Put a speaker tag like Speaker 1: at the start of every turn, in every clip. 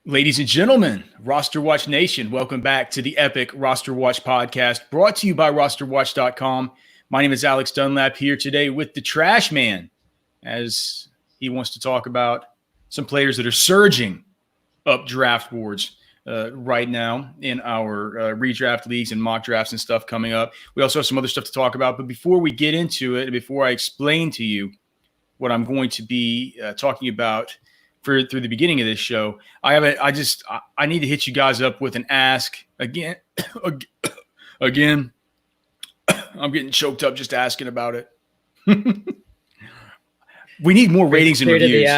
Speaker 1: Ladies and gentlemen, RosterWatch Nation, welcome back to the epic RosterWatch Podcast, brought to you by RosterWatch.com. My name is Alex Dunlap, here today with the Trashman, as he wants to talk about some players that are surging up draft boards right now in our redraft leagues and mock drafts and stuff coming up. We also have some other stuff to talk about, but before we get into it, before I explain to you what I'm going to be talking about through the beginning of this show, I need to hit you guys up with an ask again. Again, I'm getting choked up just asking about it. We need more ratings and reviews.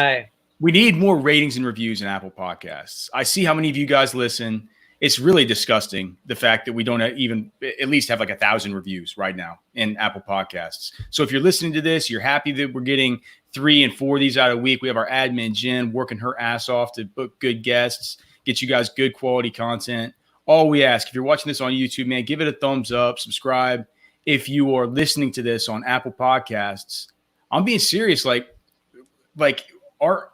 Speaker 1: We need more ratings and reviews in Apple Podcasts. I see how many of you guys listen. It's really disgusting, the fact that we don't even at least have like 1,000 reviews right now in Apple Podcasts. So if you're listening to this, you're happy that we're getting 3 and 4 of these out a week. We have our admin, Jen, working her ass off to book good guests, get you guys good quality content. All we ask, if you're watching this on YouTube, man, give it a thumbs up, subscribe. If you are listening to this on Apple Podcasts, I'm being serious. Like our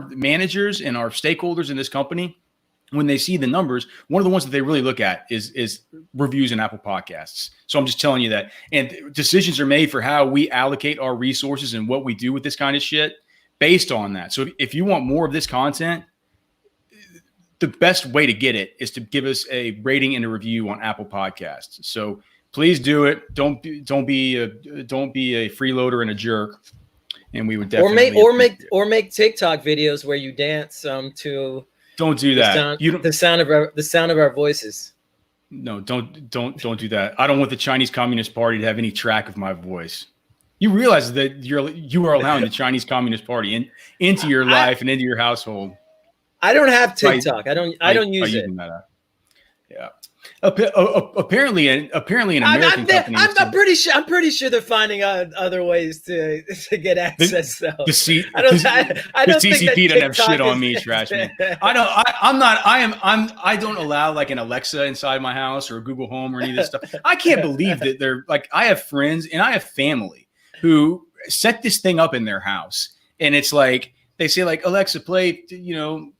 Speaker 1: managers and our stakeholders in this company, when they see the numbers, one of the ones that they really look at is reviews in Apple Podcasts. So I'm just telling you that. And decisions are made for how we allocate our resources and what we do with this kind of shit based on that. So if you want more of this content, the best way to get it is to give us a rating and a review on Apple Podcasts. So please do it. Don't be a freeloader and a jerk. And we would definitely
Speaker 2: or make TikTok videos where you dance to.
Speaker 1: Don't do that.
Speaker 2: The sound of our voices.
Speaker 1: No, don't do that. I don't want the Chinese Communist Party to have any track of my voice. You realize that you are allowing the Chinese Communist Party into your life and into your household.
Speaker 2: I don't have TikTok. I don't use it.
Speaker 1: Yeah. Apparently an American company.
Speaker 2: I'm pretty sure they're finding other ways to get access. Though
Speaker 1: I don't think TCP doesn't have shit on me, Trashman. I don't allow like an Alexa inside my house or a Google Home or any of this stuff. I can't believe that they're like, I have friends and I have family who set this thing up in their house, and it's like they say like, Alexa, play the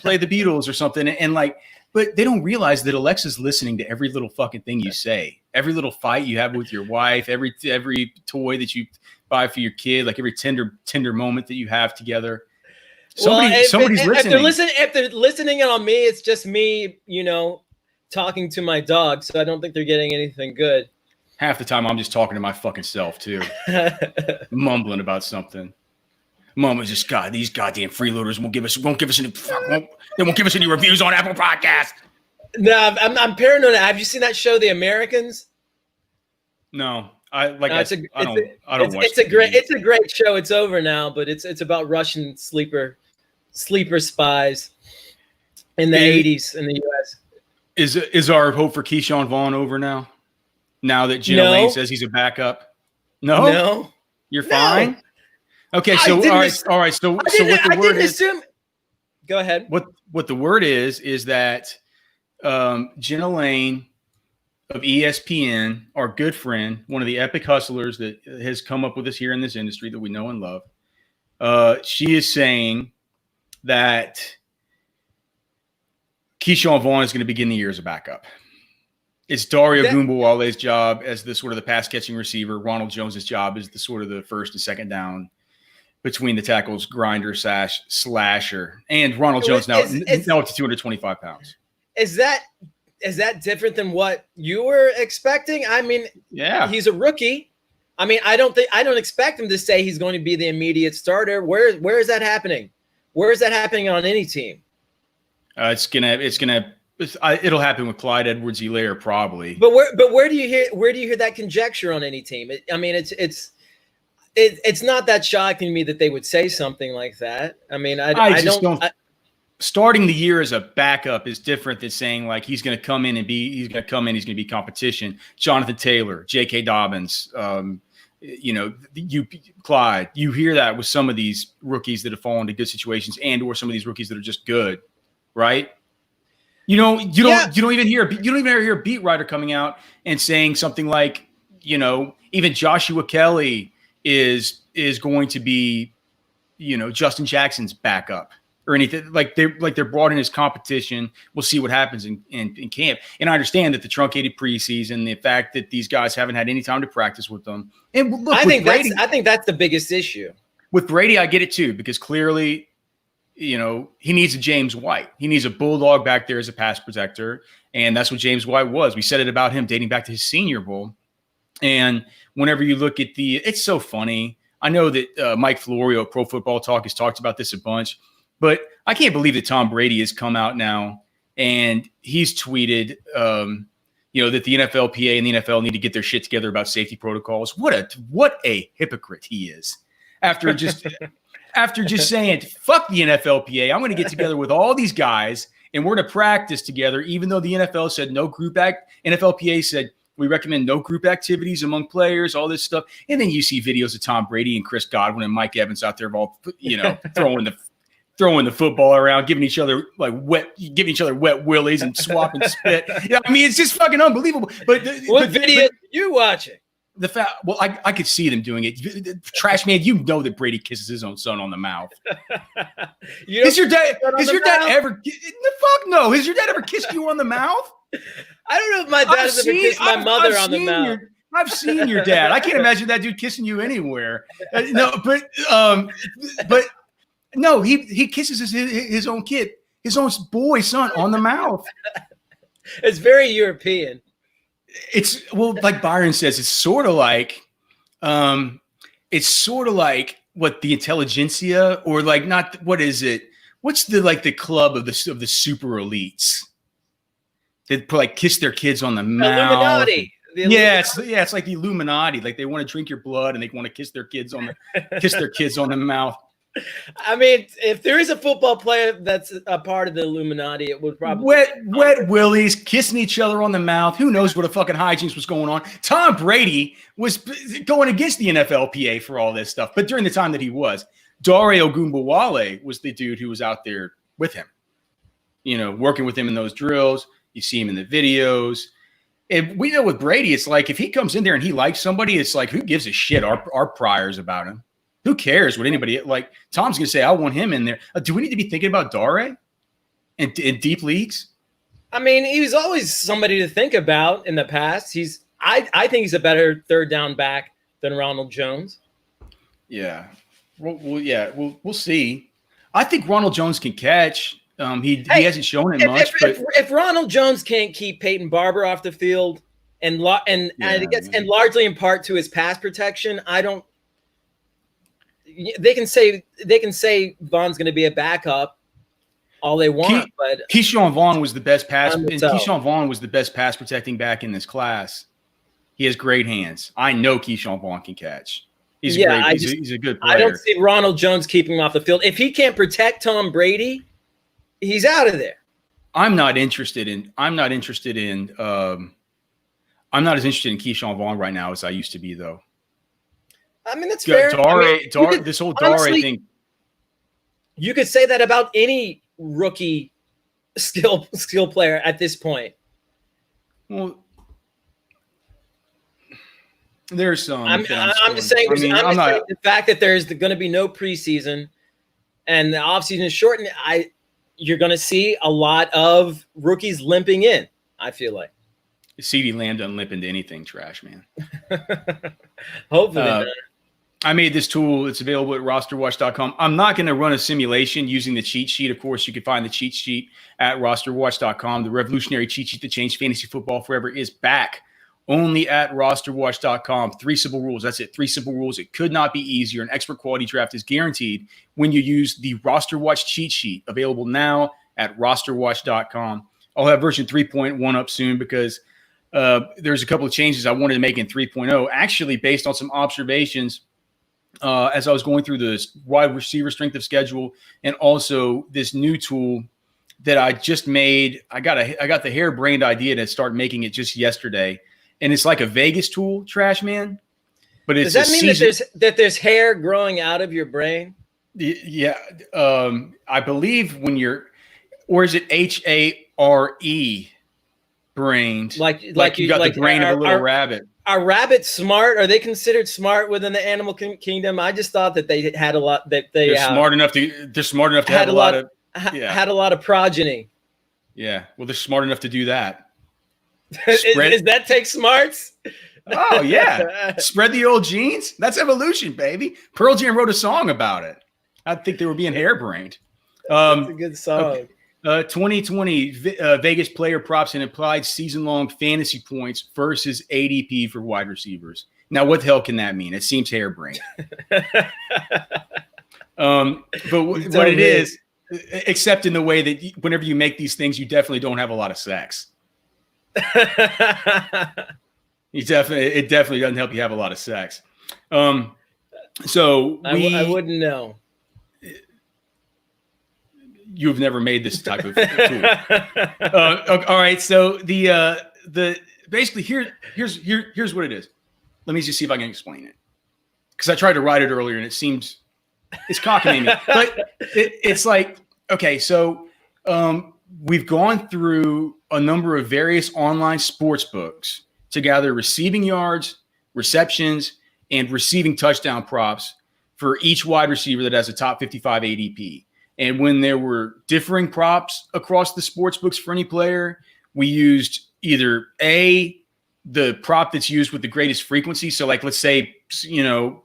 Speaker 1: Beatles or something, and like. But they don't realize that Alexa's listening to every little fucking thing you say, every little fight you have with your wife, every toy that you buy for your kid, like every tender moment that you have together. Somebody's listening.
Speaker 2: If they're listening on me, it's just me, talking to my dog. So I don't think they're getting anything good.
Speaker 1: Half the time, I'm just talking to my fucking self too, mumbling about something. Mom was just, God, these goddamn freeloaders won't give us any reviews on Apple Podcasts.
Speaker 2: No, I'm paranoid. Have you seen that show, The Americans?
Speaker 1: No, I don't watch.
Speaker 2: It's a great show. It's over now, but it's about Russian sleeper spies in the 80s in the U.S.
Speaker 1: Is our hope for Keyshawn Vaughn over now? Now that Gina Lane says he's a backup? No, you're fine. Okay, so all right. So what the word is?
Speaker 2: Go ahead.
Speaker 1: What the word is that Jenna Lane of ESPN, our good friend, one of the epic hustlers that has come up with us here in this industry that we know and love, she is saying that Keyshawn Vaughn is going to begin the year as a backup. It's Dario Gumbawale's job as the sort of the pass catching receiver. Ronald Jones's job is the sort of the first and second down between the tackles, grinder, slasher, and Ronald Jones now up to 225 pounds. Is
Speaker 2: that different than what you were expecting? I mean,
Speaker 1: yeah,
Speaker 2: he's a rookie. I mean, I don't expect him to say he's going to be the immediate starter. Where is that happening? Where is that happening on any team?
Speaker 1: It'll happen with Clyde Edwards-Helaire probably.
Speaker 2: But where do you hear that conjecture on any team? It's not that shocking to me that they would say something like that. I mean, I don't.
Speaker 1: Starting the year as a backup is different than saying like he's going to be competition. Jonathan Taylor, J.K. Dobbins, Clyde. You hear that with some of these rookies that have fallen into good situations, or some of these rookies that are just good, right? You don't even hear a beat writer coming out and saying something like, even Joshua Kelly is going to be, Justin Jackson's backup. or anything. Like they're brought in as competition. We'll see what happens in camp. And I understand that the truncated preseason, the fact that these guys haven't had any time to practice with them. And look,
Speaker 2: I think that's the biggest issue.
Speaker 1: With Brady, I get it too, because clearly, he needs a James White. He needs a bulldog back there as a pass protector. And that's what James White was. We said it about him dating back to his Senior Bowl. And whenever you look at it's so funny. I know that Mike Florio at Pro Football Talk has talked about this a bunch, but I can't believe that Tom Brady has come out now and he's tweeted, that the NFLPA and the NFL need to get their shit together about safety protocols. What a hypocrite he is. After just saying, fuck the NFLPA, I'm going to get together with all these guys and we're going to practice together, even though the NFL said no group act. NFLPA said we recommend no group activities among players, all this stuff. And then you see videos of Tom Brady and Chris Godwin and Mike Evans out there all, throwing the football around, giving each other wet willies and swapping spit. It's just fucking unbelievable. But
Speaker 2: what video are you watching?
Speaker 1: I could see them doing it. Trash man, that Brady kisses his own son on the mouth. Has your dad ever? The fuck no. Has your dad ever kissed you on the mouth?
Speaker 2: I don't know if my dad has ever kissed my mother on the mouth.
Speaker 1: I've seen your dad. I can't imagine that dude kissing you anywhere. But no, he kisses his own kid, his own boy son on the mouth.
Speaker 2: It's very European.
Speaker 1: Like Byron says, it's sort of like what the intelligentsia, or like not, what is it? What's the club of the super elites that kiss their kids on the mouth?
Speaker 2: Illuminati.
Speaker 1: It's like the Illuminati. Like they want to drink your blood and they want to kiss their kids on the mouth.
Speaker 2: If there is a football player that's a part of the Illuminati, it would probably
Speaker 1: wet willies, kissing each other on the mouth. Who knows what a fucking hijinks was going on? Tom Brady was going against the NFLPA for all this stuff, but during the time that he was, Dare Ogunbowale was the dude who was out there with him, working with him in those drills. You see him in the videos. And we know with Brady, it's like if he comes in there and he likes somebody, it's like, who gives a shit? Our priors about him. Who cares what anybody like? Tom's gonna say, I want him in there. Do we need to be thinking about Dare in deep leagues?
Speaker 2: He was always somebody to think about in the past. I think he's a better third down back than Ronald Jones.
Speaker 1: Yeah. We'll see. I think Ronald Jones can catch. He hasn't shown it much.
Speaker 2: If Ronald Jones can't keep Peyton Barber off the field and largely in part to his pass protection, they can say Vaughn's going to be a backup all they want, but
Speaker 1: Keyshawn Vaughn was the best Keyshawn Vaughn was the best pass protecting back in this class. He has great hands. I know Keyshawn Vaughn can catch. He's great. He's a good player.
Speaker 2: I don't see Ronald Jones keeping him off the field. If he can't protect Tom Brady, he's out of there.
Speaker 1: I'm not as interested in Keyshawn Vaughn right now as I used to be, though.
Speaker 2: That's fair.
Speaker 1: This whole Dare thing.
Speaker 2: You could say that about any rookie skill player at this point.
Speaker 1: Well, there's some.
Speaker 2: I'm just saying. The fact that there's going to be no preseason and the offseason is shortened, you're going to see a lot of rookies limping in. I feel like
Speaker 1: CeeDee Lamb doesn't limp into anything, trash man.
Speaker 2: Hopefully not.
Speaker 1: I made this tool. It's available at RosterWatch.com. I'm not going to run a simulation using the cheat sheet. Of course, you can find the cheat sheet at RosterWatch.com. The revolutionary cheat sheet that changed fantasy football forever is back only at RosterWatch.com. 3 simple rules. That's it. 3 simple rules. It could not be easier. An expert quality draft is guaranteed when you use the RosterWatch cheat sheet, available now at RosterWatch.com. I'll have version 3.1 up soon because there's a couple of changes I wanted to make in 3.0, actually based on some observations as I was going through the wide receiver strength of schedule, and also this new tool that I just made. I got the harebrained idea to start making it just yesterday, and it's like a Vegas tool, trash man. But it's
Speaker 2: does that mean that there's hair growing out of your brain?
Speaker 1: Yeah, I believe when you're, or is it HARE brained? Like you got the brain of a little rabbit.
Speaker 2: Are rabbits smart? Are they considered smart within the animal kingdom? I just thought that they had a lot. They're
Speaker 1: smart enough to have a lot of
Speaker 2: had a lot of progeny.
Speaker 1: Yeah, well, they're smart enough to do that.
Speaker 2: Is that take smarts?
Speaker 1: Oh yeah, spread the old genes. That's evolution, baby. Pearl Jam wrote a song about it. I think they were being harebrained.
Speaker 2: That's a good song.
Speaker 1: Okay. 2020 Vegas player props and implied season-long fantasy points versus ADP for wide receivers. Now, what the hell can that mean? It seems harebrained. But what it is, except in the way that whenever you make these things, you definitely don't have a lot of sex. It definitely doesn't help you have a lot of sex. So
Speaker 2: I wouldn't know.
Speaker 1: You've never made this type of tool. All right. So the basically here's what it is. Let me just see if I can explain it, because I tried to write it earlier and it's cockamamie. But it's like, okay, so we've gone through a number of various online sports books to gather receiving yards, receptions, and receiving touchdown props for each wide receiver that has a top 55 ADP. And when there were differing props across the sports books for any player, we used either the prop that's used with the greatest frequency. So like, let's say, somebody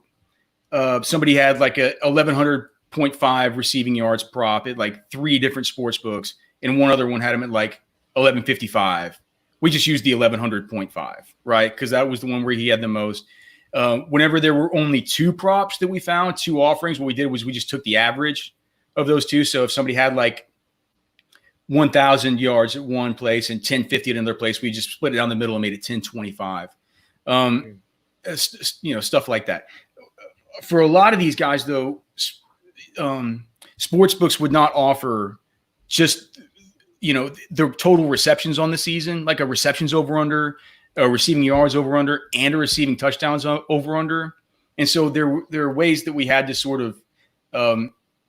Speaker 1: had like a 1100.5 receiving yards prop at like 3 different sports books, and one other one had him at like 1155. We just used the 1100.5, right? Because that was the one where he had the most. Whenever there were only 2 props that we found, 2 offerings, what we did was we just took the average of those 2. So if somebody had like 1,000 yards at one place and 1050 at another place, we just split it down the middle and made it 1025. Stuff like that. For a lot of these guys, though, sports books would not offer just the total receptions on the season, like a receptions over under, a receiving yards over under, and a receiving touchdowns over under. And so there are ways that we had to sort of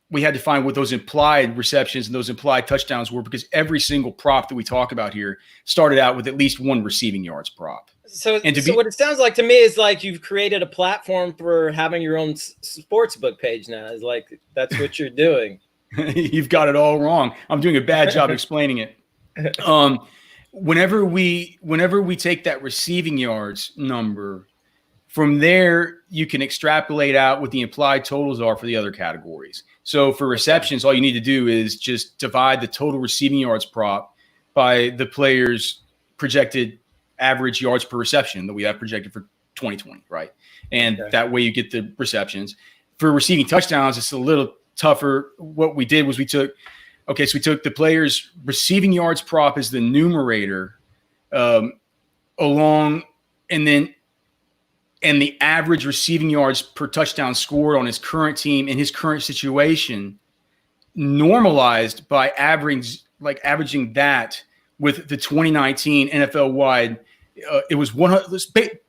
Speaker 1: we had to find what those implied receptions and those implied touchdowns were, because every single prop that we talk about here started out with at least 1 receiving yards prop.
Speaker 2: So what it sounds like to me is like you've created a platform for having your own sports book page now. Is like that's what you're doing.
Speaker 1: You've got it all wrong. I'm doing a bad job explaining it. Whenever we take that receiving yards number, from there you can extrapolate out what the implied totals are for the other categories. So for receptions, all you need to do is just divide the total receiving yards prop by the player's projected average yards per reception that we have projected for 2020, right? And that way you get the receptions. For receiving touchdowns, it's a little tougher. What we did was we took the player's receiving yards prop as the numerator and the average receiving yards per touchdown scored on his current team in his current situation, normalized by averaging that with the 2019 NFL wide. It was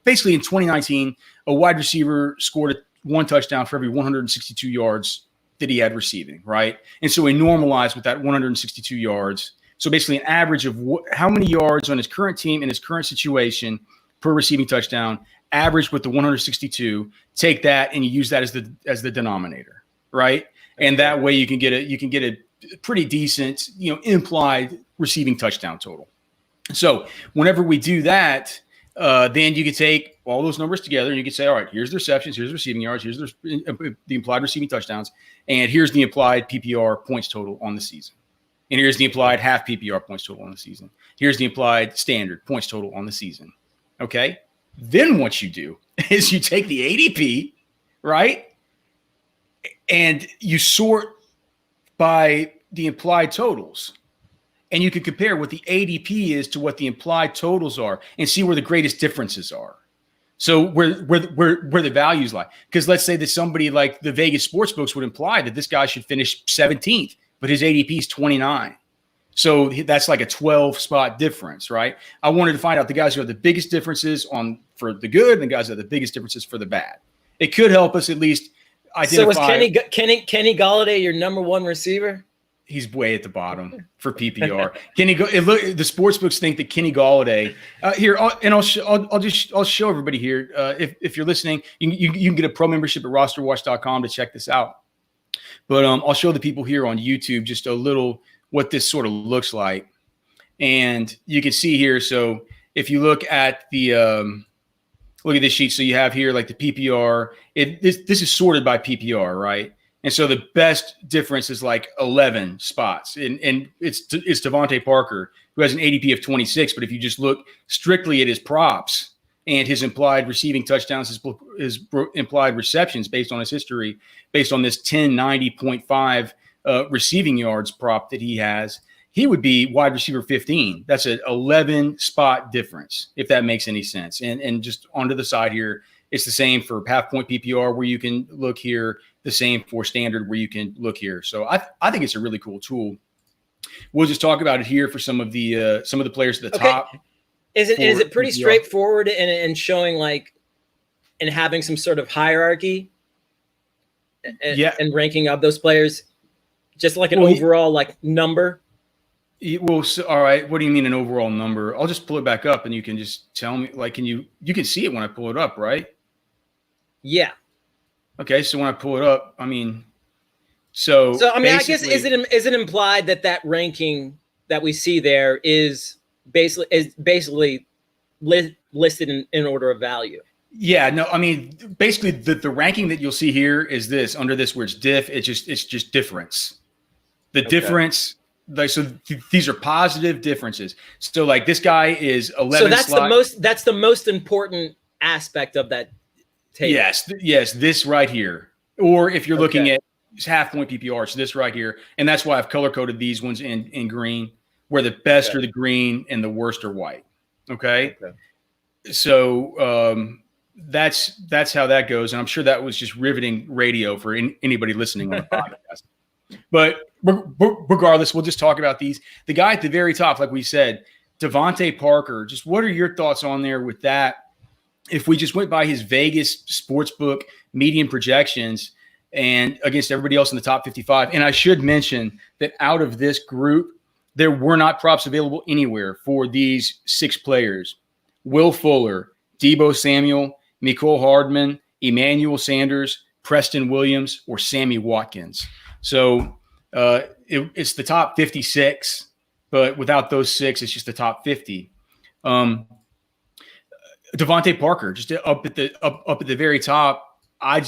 Speaker 1: basically in 2019, a wide receiver scored 1 touchdown for every 162 yards that he had receiving, right? And so we normalized with that 162 yards. So basically an average of how many yards on his current team in his current situation per receiving touchdown, averaged with the 162, take that and you use that as the denominator, right? And that way you can get a pretty decent, implied receiving touchdown total. So whenever we do that, then you can take all those numbers together and you can say, all right, here's the receptions, here's the receiving yards, here's the implied receiving touchdowns, and here's the implied PPR points total on the season. And here's the implied half PPR points total on the season. Here's the implied standard points total on the season. Okay? Then what you do is you take the ADP, right? And you sort by the implied totals. And you can compare what the ADP is to what the implied totals are and see where the greatest differences are. So where the values lie. Because let's say that somebody like the Vegas sportsbooks would imply that this guy should finish 17th, but his ADP is 29. So that's like a 12-spot difference, right? I wanted to find out the guys who have the biggest differences for the good and the guys who have the biggest differences for the bad. It could help us at least identify.
Speaker 2: So was Kenny Galladay your number 1 receiver?
Speaker 1: He's way at the bottom for PPR. The sports books think that Kenny Galladay I'll show everybody here. If you're listening, you can get a pro membership at RosterWatch.com to check this out. But I'll show the people here on YouTube just a little what this sort of looks like, and you can see here. So if you look at look at this sheet, so you have here like the PPR. This is sorted by PPR, right? And so the best difference is like 11 spots. And it's Devonte Parker, who has an ADP of 26. But if you just look strictly at his props and his implied receiving touchdowns, his implied receptions based on his history, based on this 1090.5 receiving yards prop that he has, he would be wide receiver 15. That's an 11 spot difference, if that makes any sense. And just onto the side here, it's the same for half point PPR where you can look here, the same for standard where you can look here. So I think it's a really cool tool. We'll just talk about it here for some of the players at the top.
Speaker 2: Is it pretty PPR straightforward and showing like and having some sort of hierarchy and ranking of those players, just like an overall like number?
Speaker 1: Well, so, all right. What do you mean an overall number? I'll just pull it back up and you can just tell me, like, you can see it when I pull it up, right?
Speaker 2: Yeah.
Speaker 1: Okay. So when I pull it up, I mean, so
Speaker 2: I mean, I guess is it implied that ranking that we see there is basically listed in order of value?
Speaker 1: Yeah, no, I mean, basically the ranking that you'll see here is this under this where it's diff. It's just difference. The difference. Like, so these are positive differences. So like this guy is 11. So
Speaker 2: that's the most important aspect of that table.
Speaker 1: Yes, this right here. Or if you're looking at half point PPR, so this right here, and that's why I've color coded these ones in green, where the best are the green and the worst are white. Okay. So that's how that goes, and I'm sure that was just riveting radio for anybody listening on the podcast. But regardless, we'll just talk about these. The guy at the very top, like we said, Devonte Parker. Just what are your thoughts on there with that? If we just went by his Vegas sportsbook median projections and against everybody else in the top 55, and I should mention that out of this group, there were not props available anywhere for these 6 players: Will Fuller, Deebo Samuel, Mecole Hardman, Emmanuel Sanders, Preston Williams, or Sammy Watkins. So it's the top 56, but without those 6, it's just the top 50. Devonte Parker, just up at the very top. I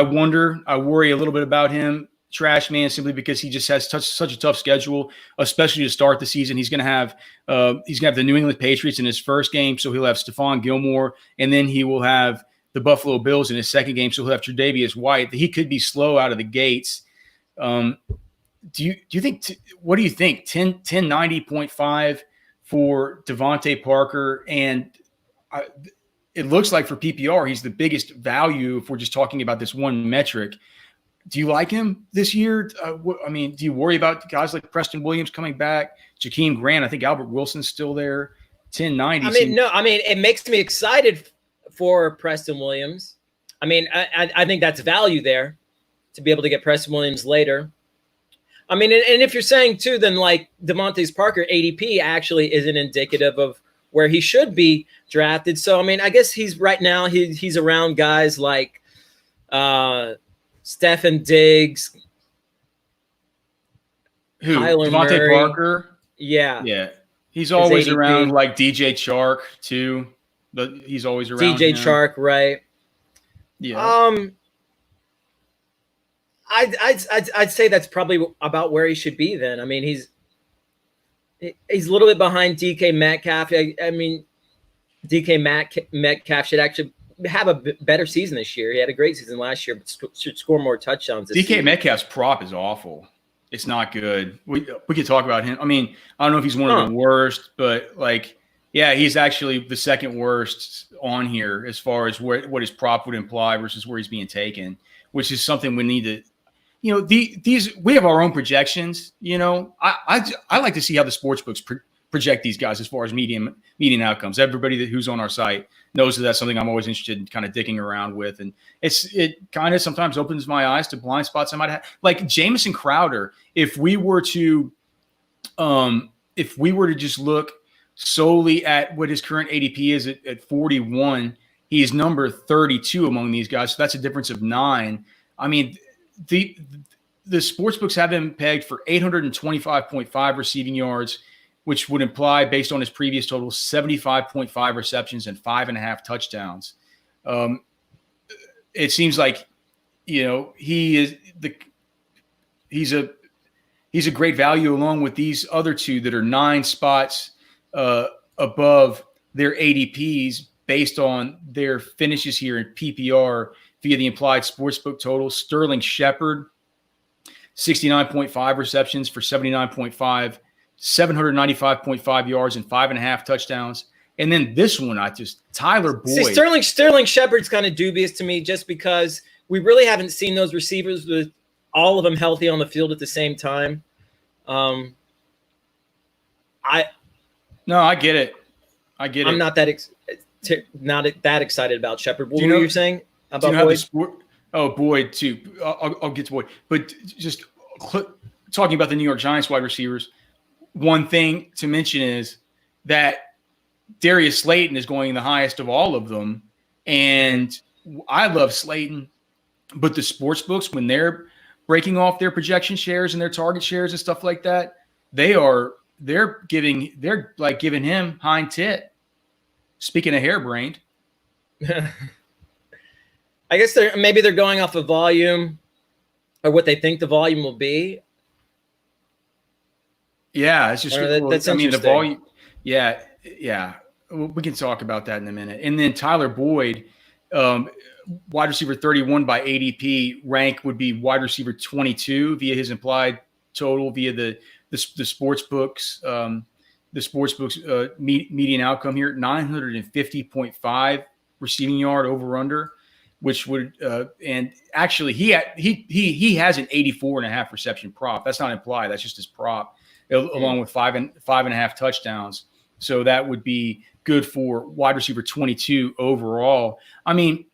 Speaker 1: worry a little bit about him, Trashman, simply because he just has such a tough schedule, especially to start the season. He's gonna have the New England Patriots in his first game, so he'll have Stephon Gilmore, and then he will have the Buffalo Bills in his second game, so he'll have Tre'Davious White. He could be slow out of the gates. Do you think? What do you think? 1090.5 for Devonte Parker, and it looks like for PPR he's the biggest value if we're just talking about this one metric. Do you like him this year? I mean, do you worry about guys like Preston Williams coming back, Jakeem Grant? I think Albert Wilson's still there. 1090.
Speaker 2: It makes me excited for Preston Williams. I mean, I think that's value there to be able to get Preston Williams later. I mean, and if you're saying too, then like Devonte Parker ADP actually isn't indicative of where he should be drafted. So, I mean, I guess he's right now, he's around guys like Stephen Diggs.
Speaker 1: Who?
Speaker 2: Kyler
Speaker 1: Devonte
Speaker 2: Murray.
Speaker 1: Parker?
Speaker 2: Yeah.
Speaker 1: He's always around like DJ Chark too. But he's always around
Speaker 2: DJ Chark, right?
Speaker 1: Yeah.
Speaker 2: I'd say that's probably about where he should be then. I mean, he's a little bit behind DK Metcalf. I mean, DK Metcalf should actually have a better season this year. He had a great season last year, but should score more touchdowns this season.
Speaker 1: Metcalf's prop is awful. It's not good. We could talk about him. I mean, I don't know if he's one of the worst, but like, yeah, he's actually the second worst on here as far as what his prop would imply versus where he's being taken, which is something we need to, you know, we have our own projections. You know, I like to see how the sports books project these guys as far as median outcomes. Everybody who's on our site knows that that's something I'm always interested in kind of digging around with. And it kind of sometimes opens my eyes to blind spots I might have. Like Jameson Crowder, if we were to just look solely at what his current ADP is at 41, he is number 32 among these guys. So that's a difference of 9. I mean, the sportsbooks have him pegged for 825.5 receiving yards, which would imply, based on his previous total, 75.5 receptions and 5.5 touchdowns. It seems like, he's a great value along with these other two that are 9 spots above their ADPs based on their finishes here in PPR via the implied sportsbook total. Sterling Shepard, 69.5 receptions for 79.5, 795.5 yards and 5.5 touchdowns. And then this one, Tyler Boyd.
Speaker 2: See, Sterling Shepard's kind of dubious to me just because we really haven't seen those receivers with all of them healthy on the field at the same time. I
Speaker 1: get it.
Speaker 2: I'm not that excited about Shepard. What were you saying about Boyd?
Speaker 1: Boyd too. I'll get to Boyd, but just talking about the New York Giants wide receivers. One thing to mention is that Darius Slayton is going the highest of all of them, and I love Slayton, but the sports books, when they're breaking off their projection shares and their target shares and stuff like that, they're giving him hind tit. Speaking of harebrained,
Speaker 2: I guess maybe they're going off of volume or what they think the volume will be.
Speaker 1: Yeah, it's just
Speaker 2: that's
Speaker 1: the volume. Yeah. We can talk about that in a minute. And then Tyler Boyd, wide receiver 31 by ADP rank would be wide receiver 22 via his implied total via the sports books. The sports books median outcome here, 950.5 receiving yard over under, which would and actually he has an 84.5 reception prop. That's not implied. That's just his prop, along with 5.5 touchdowns. So that would be good for wide receiver 22 overall. I mean,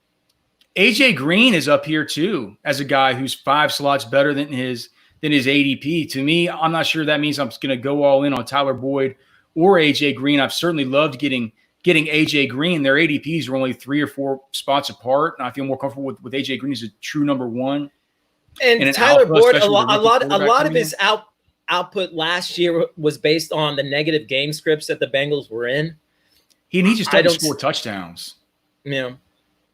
Speaker 1: AJ Green is up here too as a guy who's 5 slots better than his ADP. To me, I'm not sure that means I'm going to go all in on Tyler Boyd or AJ Green. I've certainly loved getting AJ Green. Their ADPs are only 3 or 4 spots apart, and I feel more comfortable with AJ Green as a true number 1.
Speaker 2: And Tyler Boyd, a lot of his output last year was based on the negative game scripts that the Bengals were in.
Speaker 1: He just doesn't score touchdowns.
Speaker 2: Yeah.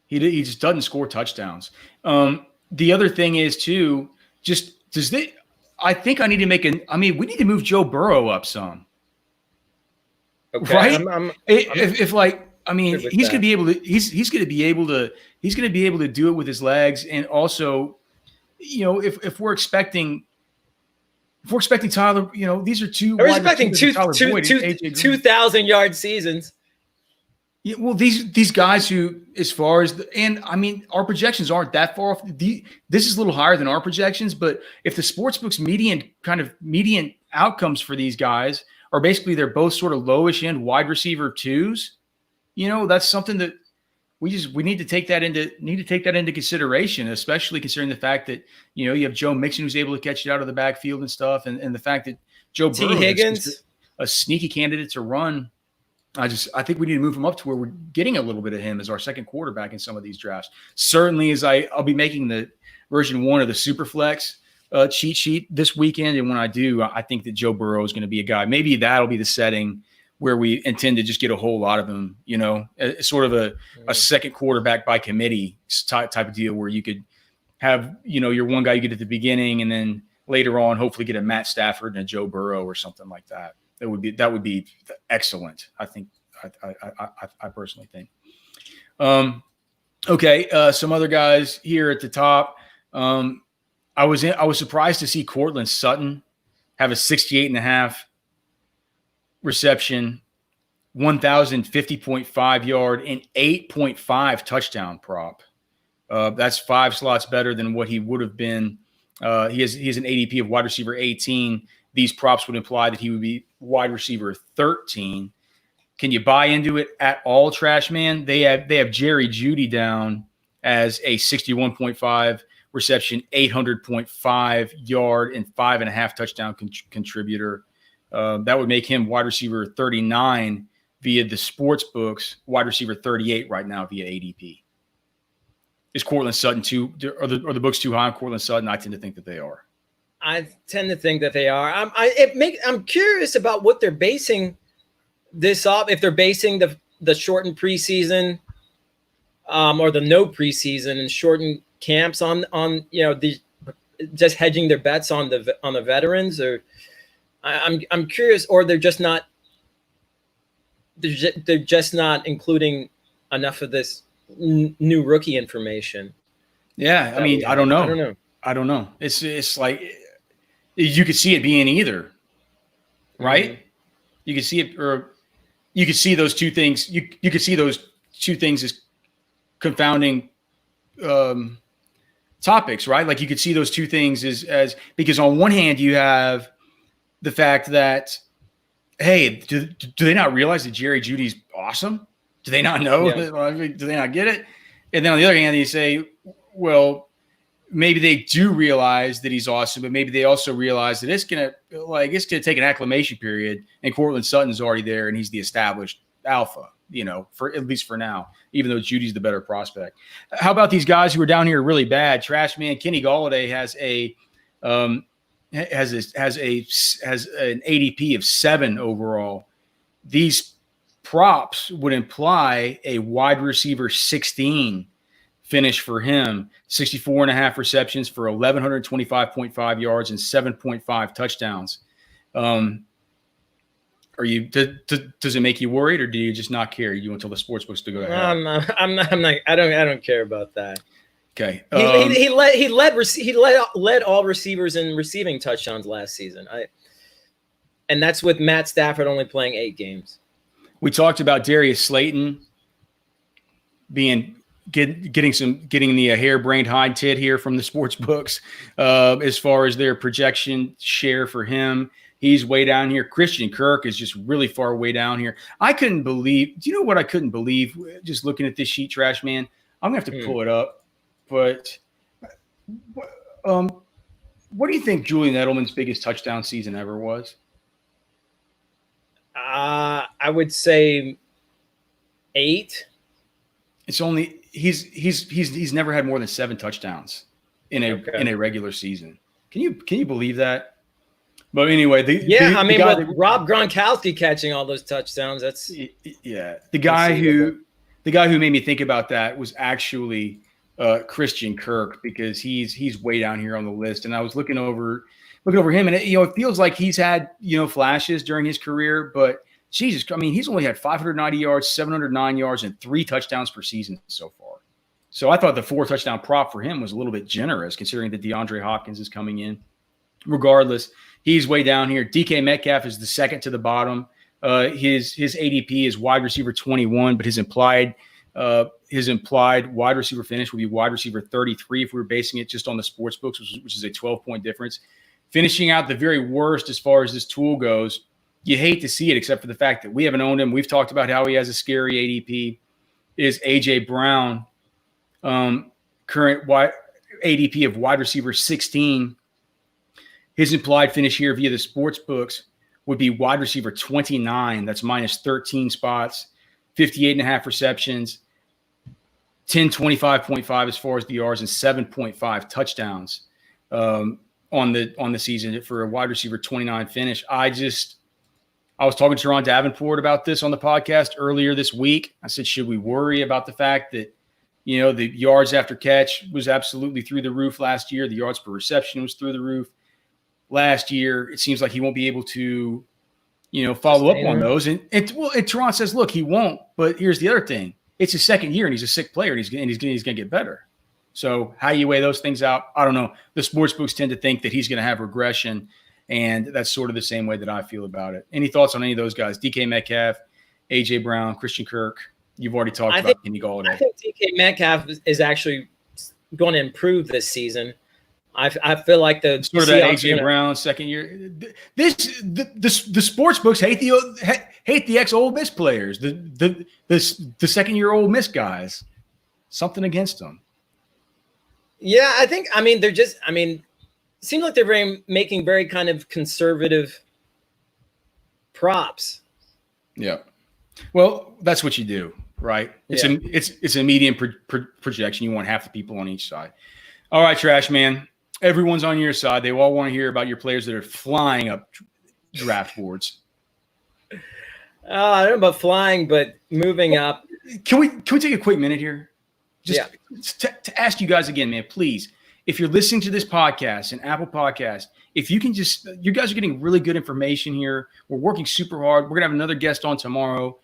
Speaker 1: He just doesn't score touchdowns. The other thing is too, I think I need to we need to move Joe Burrow up some.
Speaker 2: Okay.
Speaker 1: Right? He's going to be able to do it with his legs. And also, if we're expecting Tyler, these are two.
Speaker 2: We're expecting 2,000-yard seasons.
Speaker 1: Yeah, well, these guys who, as far as our projections aren't that far off. This is a little higher than our projections, but if the sportsbook's median outcomes for these guys are basically they're both sort of lowish end wide receiver 2s, that's something that we need to take that into consideration, especially considering the fact that you have Joe Mixon who's able to catch it out of the backfield and stuff, and the fact that Joe Burrow is a sneaky candidate to run. I think we need to move him up to where we're getting a little bit of him as our second quarterback in some of these drafts. Certainly, as I'll be making the version 1 of the Superflex cheat sheet this weekend, and when I do, I think that Joe Burrow is going to be a guy. Maybe that'll be the setting where we intend to just get a whole lot of them. Sort of a second quarterback by committee type of deal, where you could have your one guy you get at the beginning, and then later on, hopefully get a Matt Stafford and a Joe Burrow or something like that. That would be excellent. I think. I personally think. Okay. Some other guys here at the top. I was surprised to see Cortland Sutton have a 68.5 reception, 1,050.5 yard, and 8.5 touchdown prop. That's 5 slots better than what he would have been. He has an ADP of wide receiver 18. these props would imply that he would be wide receiver 13. Can you buy into it at all, Trash Man? They have Jerry Jeudy down as a 61.5 reception, 800.5 yard, and 5.5 touchdown contributor. That would make him wide receiver 39 via the sports books, wide receiver 38 right now via ADP. Is Cortland Sutton too? Are the books too high on Cortland Sutton? I tend to think that they are.
Speaker 2: I tend to think that they are. I'm curious about what they're basing this off. If they're basing the shortened preseason, or the no preseason and shortened camps on the just hedging their bets on the veterans, or I'm curious, or they're just not including enough of this new rookie information.
Speaker 1: Yeah, I mean, I don't know. It's like you could see it being either, right? Mm-hmm. You could see it, or you could see those two things. You could see those two things as confounding topics, right? Like you could see those two things as because on one hand you have the fact that, hey, do they not realize that Jerry Jeudy's awesome? Do they not know? Yeah. Do they not get it? And then on the other hand, you say, well, maybe they do realize that he's awesome, but maybe they also realize that it's gonna take an acclimation period, and Cortland Sutton's already there, and he's the established alpha, for at least for now, even though Judy's the better prospect. How about these guys who are down here really bad? Trash Man, Kenny Galladay has an ADP of 7 overall. These props would imply a wide receiver 16 finish for him, 64.5 receptions for 1,125.5 yards and 7.5 touchdowns. Does it make you worried, or do you just not care? You want to tell the sports books to go ahead?
Speaker 2: I'm not. I don't care about that.
Speaker 1: Okay.
Speaker 2: He led all receivers in receiving touchdowns last season. And that's with Matt Stafford only playing 8 games.
Speaker 1: We talked about Darius Slayton getting the harebrained hide tit here from the sports books as far as their projection share for him. He's way down here. Christian Kirk is just really far way down here. I couldn't believe. Do you know what I couldn't believe? Just looking at this sheet, Trash Man. I'm gonna have to pull it up. But what do you think Julian Edelman's biggest touchdown season ever was?
Speaker 2: I would say 8.
Speaker 1: It's only he's never had more than 7 touchdowns in a regular season. Can you believe that? But anyway,
Speaker 2: with Rob Gronkowski catching all those touchdowns, that's
Speaker 1: the guy who made me think about that was actually Christian Kirk, because he's way down here on the list. And I was looking over him, and it feels like he's had flashes during his career, but Jesus, I mean, he's only had 590 yards, 709 yards, and 3 touchdowns per season so far. So I thought the 4 touchdown prop for him was a little bit generous, considering that DeAndre Hopkins is coming in. Regardless, he's way down here. DK Metcalf is the second to the bottom. His ADP is wide receiver 21, but his implied wide receiver finish would be wide receiver 33 if we were basing it just on the sports books, which is a 12-point difference. Finishing out the very worst as far as this tool goes, you hate to see it, except for the fact that we haven't owned him. We've talked about how he has a scary ADP. Is Aj Brown, current ADP of wide receiver 16. His implied finish here via the sports books would be wide receiver 29. That's minus 13 spots, 58.5 receptions, 1025.5 as far as the yards, and 7.5 touchdowns on the season for a wide receiver 29 finish. I was talking to Ron Davenport about this on the podcast earlier this week. I said, should we worry about the fact that, the yards after catch was absolutely through the roof last year? The yards per reception was through the roof last year. It seems like he won't be able to, follow up on those. And Teron says, look, he won't. But here's the other thing. It's his second year, and he's a sick player, and he's going to get better. So how you weigh those things out, I don't know. The sports books tend to think that he's going to have regression, and that's sort of the same way that I feel about it. Any thoughts on any of those guys? DK Metcalf, AJ Brown, Christian Kirk. You've already talked about Kenny Galladay.
Speaker 2: I think DK Metcalf is actually going to improve this season. I feel like the
Speaker 1: sort of that AJ Brown second year. The sports books hate the ex Ole Miss players, the second year Ole Miss guys. Something against them.
Speaker 2: Yeah, I think. I mean, it seems like they're making very kind of conservative props.
Speaker 1: Yeah. Well, that's what you do, right? It's a median projection. You want half the people on each side. All right, Trash Man. Everyone's on your side. They all want to hear about your players that are flying up draft boards.
Speaker 2: I don't know about flying, but moving up.
Speaker 1: Can we take a quick minute here? Just to ask you guys again, man, please, if you're listening to this podcast and Apple Podcast, if you can you guys are getting really good information here. We're working super hard. We're going to have another guest on tomorrow.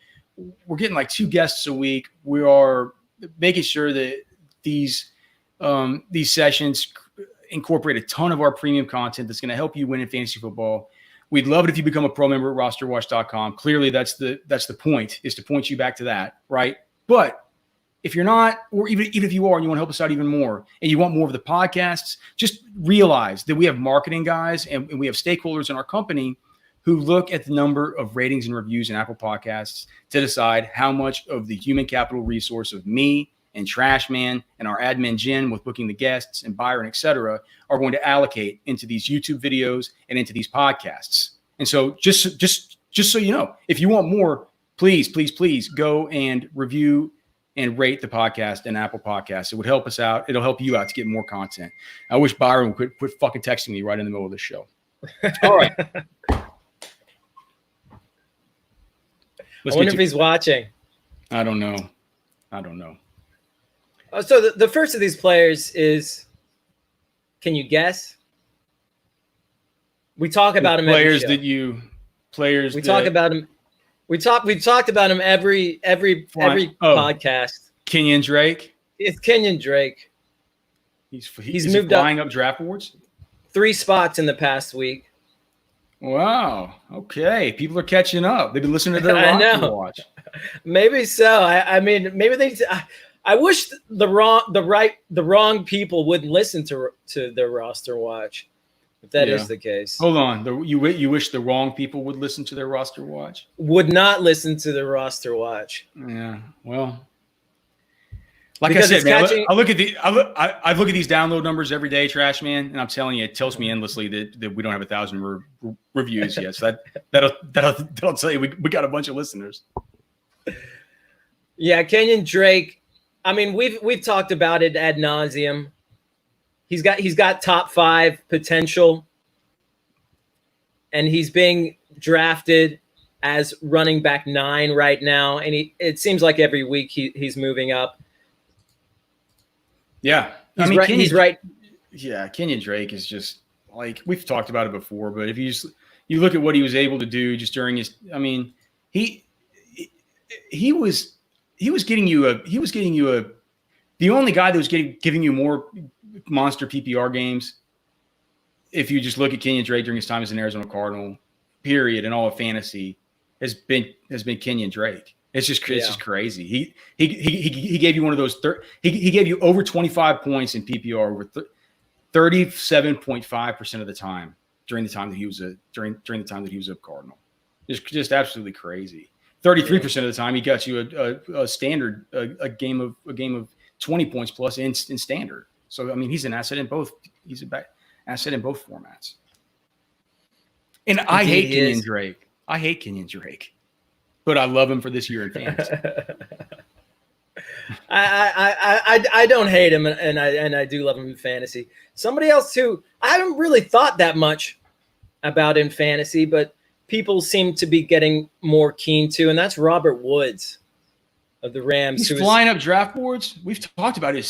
Speaker 1: We're getting like 2 guests a week. We are making sure that these sessions incorporate a ton of our premium content that's going to help you win in fantasy football. We'd love it if you become a pro member at RosterWatch.com. Clearly, that's the point, is to point you back to that, right? But if you're not, or even if you are and you want to help us out even more, and you want more of the podcasts, just realize that we have marketing guys and we have stakeholders in our company who look at the number of ratings and reviews in Apple Podcasts to decide how much of the human capital resource of me and Trash Man and our admin Jen with booking the guests and Byron, et cetera, are going to allocate into these YouTube videos and into these podcasts. And so just so you know, if you want more, please go and review and rate the podcast in Apple Podcasts. It would help us out. It'll help you out to get more content. I wish Byron would quit fucking texting me right in the middle of the show. All right.
Speaker 2: I wonder if he's watching.
Speaker 1: I don't know.
Speaker 2: So the first of these players is, can you guess? We talk about him.
Speaker 1: Players
Speaker 2: every show. We talk about him. We've talked about him every podcast.
Speaker 1: Kenyon Drake.
Speaker 2: It's Kenyon Drake.
Speaker 1: He's moved flying up draft boards. 3
Speaker 2: spots in the past week.
Speaker 1: Wow. Okay. People are catching up. They've been listening to their RosterWatch.
Speaker 2: Maybe so. I mean, maybe they. I wish the wrong people wouldn't listen to their RosterWatch. If that is the case.
Speaker 1: Hold on. You wish the wrong people would listen to their RosterWatch?
Speaker 2: Would not listen to their RosterWatch.
Speaker 1: Yeah. Well, like I said, man, I look at these download numbers every day, Trash Man, and I'm telling you, it tells me endlessly that we don't have 1,000 reviews yet. So that'll tell you we got a bunch of listeners.
Speaker 2: Yeah, Kenyon Drake. I mean, we've talked about it ad nauseum. He's got top 5 potential, and he's being drafted as running back 9 right now. And it seems like every week he's moving up.
Speaker 1: Yeah,
Speaker 2: he's right.
Speaker 1: Yeah, Kenyan Drake is just like, we've talked about it before, but if you look at what he was able to do just during his, I mean, he was getting you the only guy that was giving you more monster PPR games, if you just look at Kenyon Drake during his time as an Arizona Cardinal, period, and all of fantasy, has been Kenyon Drake. It's just crazy. He gave you one of those. He gave you over 25 points in PPR over 37.5% of the time during the time that he was a Cardinal. Just absolutely crazy. 33% of the time he got you a standard a game of 20 points plus in standard. So I mean, he's an asset in both. He's an asset in both formats. And I hate Kenyon Drake, but I love him for this year in fantasy.
Speaker 2: I don't hate him, and I do love him in fantasy. Somebody else who I haven't really thought that much about in fantasy, but people seem to be getting more keen to, and that's Robert Woods of the Rams.
Speaker 1: He's flying up draft boards. We've talked about his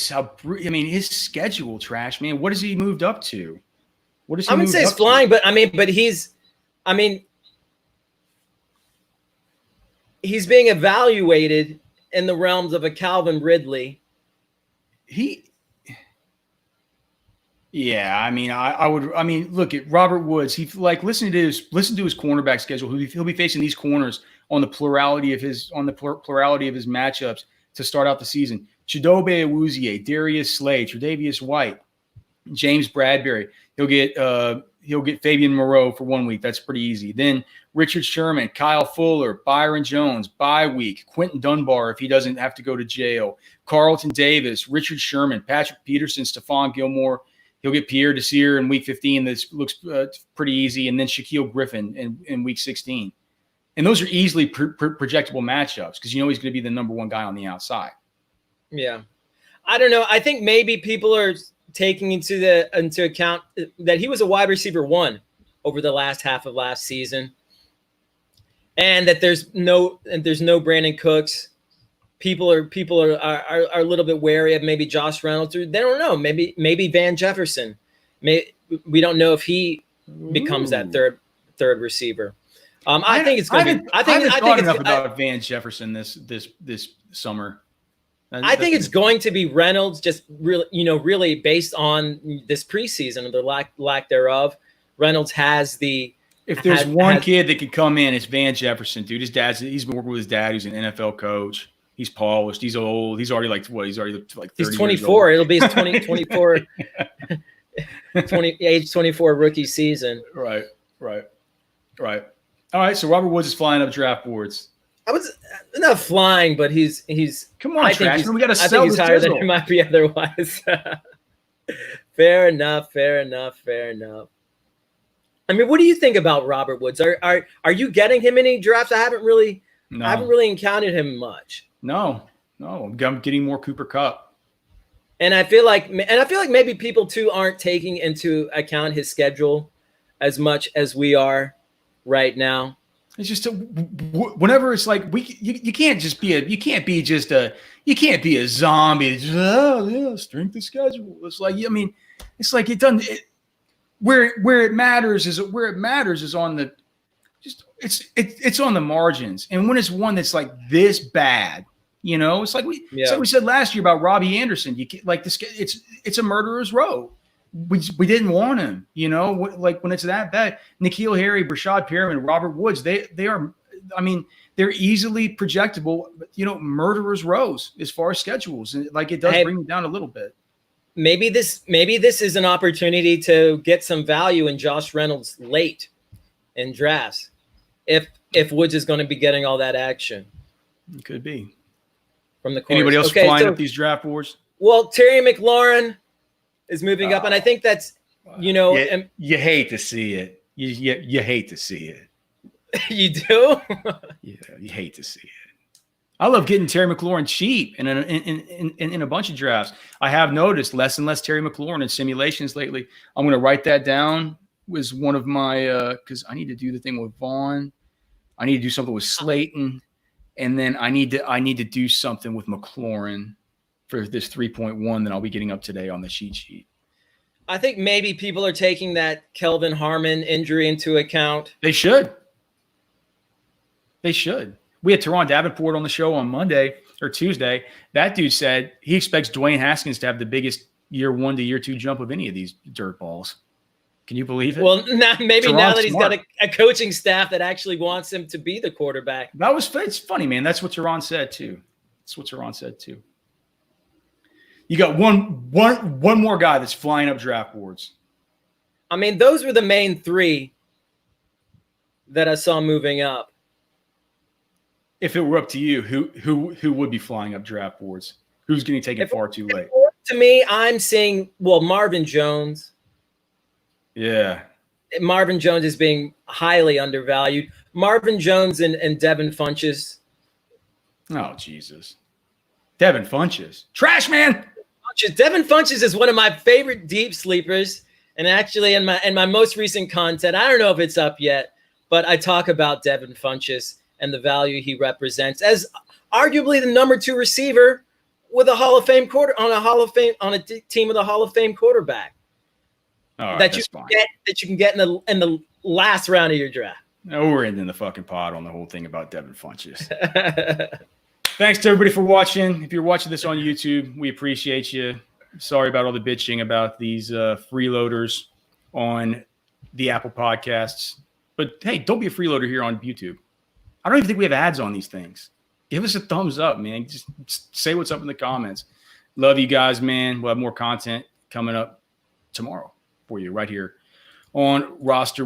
Speaker 1: schedule, Trash Man. What has he moved up to? What is he?
Speaker 2: I wouldn't say he's flying, but he's being evaluated in the realms of a Calvin Ridley.
Speaker 1: I mean, look at Robert Woods. He listen to his cornerback schedule. He'll be facing these corners on the plurality of his matchups to start out the season. Chidobe Awuzie, Darius Slay, Tre'Davious White, James Bradbury. He'll get Fabian Moreau for 1 week. That's pretty easy. Then Richard Sherman, Kyle Fuller, Byron Jones, bye week. Quentin Dunbar if he doesn't have to go to jail. Carlton Davis, Richard Sherman, Patrick Peterson, Stephon Gilmore. He'll get Pierre Desir in week 15. This looks pretty easy. And then Shaquille Griffin in week 16. And those are easily projectable matchups because you know he's going to be the number one guy on the outside.
Speaker 2: Yeah. I don't know. I think maybe people are taking into account that he was a wide receiver 1 over the last half of last season. And that there's no Brandon Cooks. People are a little bit wary of maybe Josh Reynolds. They don't know. Maybe Van Jefferson. We don't know if he becomes that third receiver. I think it's going to be. I haven't
Speaker 1: thought enough about Van Jefferson this summer.
Speaker 2: I think it's going to be Reynolds, just really based on this preseason or the lack thereof. Reynolds has the.
Speaker 1: If there's one kid that could come in, it's Van Jefferson, dude. He's been working with his dad, who's an NFL coach. He's polished. He's old. He's already like 30
Speaker 2: he's 24. It'll be his 24 age 24 rookie season.
Speaker 1: Right. All right, so Robert Woods is flying up draft boards.
Speaker 2: I was not flying, but he's
Speaker 1: come on, Trashman. We got to sell.
Speaker 2: I think he's higher than he might be otherwise. Fair enough. I mean, what do you think about Robert Woods? Are you getting him any drafts? I haven't really encountered him much.
Speaker 1: No, I'm getting more Cooper Kupp.
Speaker 2: And I feel like maybe people too aren't taking into account his schedule as much as we are right now.
Speaker 1: It's just whenever it's like you can't be a zombie. Just, strength of schedule. It's like it's like it doesn't. Where it matters is on the it's on the margins. And when it's one that's like this bad, it's like we said last year about Robbie Anderson. You can't, like this. It's a murderer's row. We didn't want him, like when it's that bad. N'Keal Harry, Brashad Perriman, Robert Woods, they are, they're easily projectable, murderer's rows as far as schedules. And like it does bring them down a little bit.
Speaker 2: Maybe this is an opportunity to get some value in Josh Reynolds late in drafts. If Woods is going to be getting all that action.
Speaker 1: It could be.
Speaker 2: From the corners.
Speaker 1: Anybody else flying up these draft boards?
Speaker 2: Well, Terry McLaurin is moving up, and I think that's
Speaker 1: you hate to see it. You hate to see it.
Speaker 2: You do?
Speaker 1: Yeah, you hate to see it. I love getting Terry McLaurin cheap in a bunch of drafts. I have noticed less and less Terry McLaurin in simulations lately. I'm going to write that down. Was one of my because I need to do the thing with Vaughn. I need to do something with Slayton, and then I need to do something with McLaurin for this 3.1 that I'll be getting up today on the cheat sheet.
Speaker 2: I think maybe people are taking that Kelvin Harmon injury into account.
Speaker 1: They should. We had Teron Davenport on the show on Monday or Tuesday. That dude said he expects Dwayne Haskins to have the biggest year 1 to year 2 jump of any of these dirt balls. Can you believe it?
Speaker 2: Well, now that he's got a coaching staff that actually wants him to be the quarterback.
Speaker 1: It's funny, man. That's what Teron said too. You got one more guy that's flying up draft boards.
Speaker 2: Those were the main 3 that I saw moving up.
Speaker 1: If it were up to you, who would be flying up draft boards? Who's getting taken far too late?
Speaker 2: To me, I'm seeing Marvin Jones.
Speaker 1: Yeah.
Speaker 2: Marvin Jones is being highly undervalued. Marvin Jones and Devin Funches.
Speaker 1: Oh, Jesus. Devin Funches. Trashman!
Speaker 2: Devin Funches is one of my favorite deep sleepers. And actually in my most recent content, I don't know if it's up yet, but I talk about Devin Funches and the value he represents as arguably the number 2 receiver with a Hall of Fame on a team with a Hall of Fame quarterback.
Speaker 1: All right,
Speaker 2: that you can get in the last round of your draft.
Speaker 1: No, we're ending the fucking pod on the whole thing about Devin Funches. Thanks to everybody for watching. If you're watching this on YouTube, we appreciate you. Sorry about all the bitching about these freeloaders on the Apple Podcasts. But hey, don't be a freeloader here on YouTube. I don't even think we have ads on these things. Give us a thumbs up, man. Just say what's up in the comments. Love you guys, man. We'll have more content coming up. tomorrow for you right here on Roster